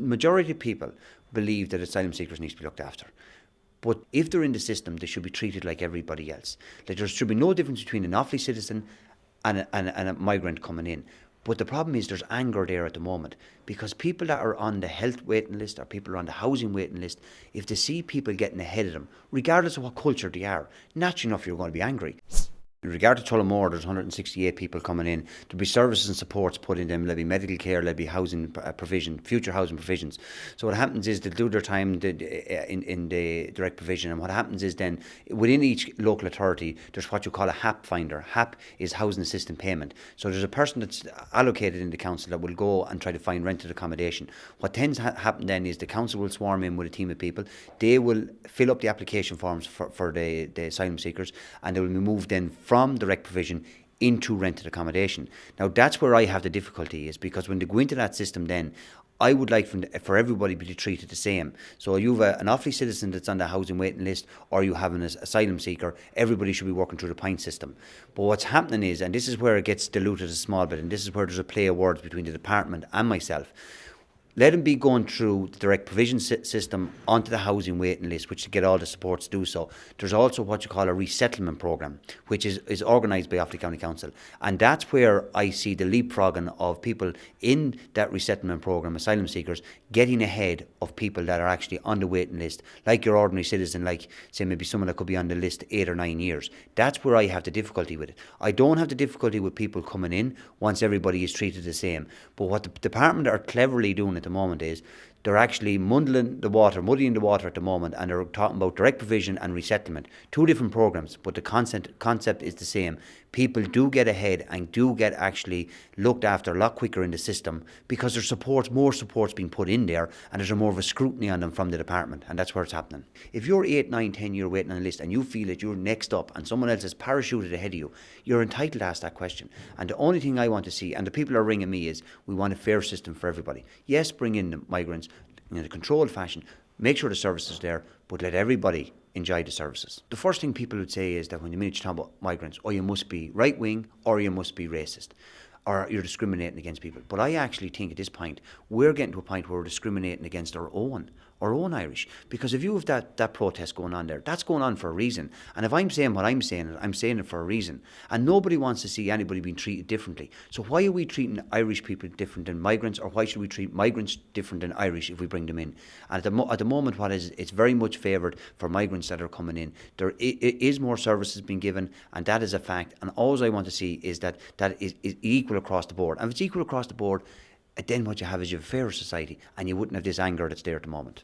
majority of people believe that asylum seekers need to be looked after. But if they're in the system, they should be treated like everybody else. Like there should be no difference between an off-lease citizen and a migrant coming in. But the problem is there's anger there at the moment because people that are on the health waiting list or people are on the housing waiting list, if they see people getting ahead of them, regardless of what culture they are, naturally enough you're going to be angry. In regard to Tullamore, there's 168 people coming in. There'll be services and supports put in them. There'll be medical care, there'll be housing provision, future housing provisions. So what happens is they'll do their time in the direct provision, and what happens is then within each local authority there's what you call a HAP finder. HAP is housing assistance payment. So there's a person that's allocated in the council that will go and try to find rented accommodation. What tends to happen then is the council will swarm in with a team of people. They will fill up the application forms for the asylum seekers, and they will be moved then from direct provision into rented accommodation. Now that's where I have the difficulty, is because when they go into that system then, I would like for everybody to be treated the same. So you have an off-lease citizen that's on the housing waiting list, or you have an asylum seeker, everybody should be working through the point system. But what's happening is, and this is where it gets diluted a small bit, and this is where there's a play of words between the department and myself, let them be going through the direct provision system onto the housing waiting list, which to get all the supports to do so. There's also what you call a resettlement programme, which is organised by Offaly County Council. And that's where I see the leapfrogging of people in that resettlement programme, asylum seekers, getting ahead of people that are actually on the waiting list, like your ordinary citizen, like say maybe someone that could be on the list 8 or 9 years. That's where I have the difficulty with it. I don't have the difficulty with people coming in once everybody is treated the same. But what the department are cleverly doing at the moment is they're actually muddying the water at the moment, and they're talking about direct provision and resettlement. 2 different programs, but the concept is the same. People do get ahead and do get actually looked after a lot quicker in the system because there's more supports being put in there, and there's more of a scrutiny on them from the department, and that's where it's happening. If you're 8, 9, 10 year waiting on a list and you feel that you're next up and someone else is parachuted ahead of you, you're entitled to ask that question. And the only thing I want to see, and the people are ringing me, is we want a fair system for everybody. Yes, bring in the migrants in a controlled fashion, make sure the service is there, but let everybody enjoy the services. The first thing people would say is that when you talk about migrants, you must be right wing or you must be racist, or you're discriminating against people. But I actually think at this point we're getting to a point where we're discriminating against our own Irish. Because if you have that protest going on there, that's going on for a reason. And if I'm saying what I'm saying it for a reason. And nobody wants to see anybody being treated differently. So why are we treating Irish people different than migrants, or why should we treat migrants different than Irish if we bring them in? And at the moment, it's very much favoured for migrants that are coming in. There is more services being given, and that is a fact. And all I want to see is that is equal across the board. And if it's equal across the board, then what you have is you have a fairer society, and you wouldn't have this anger that's there at the moment.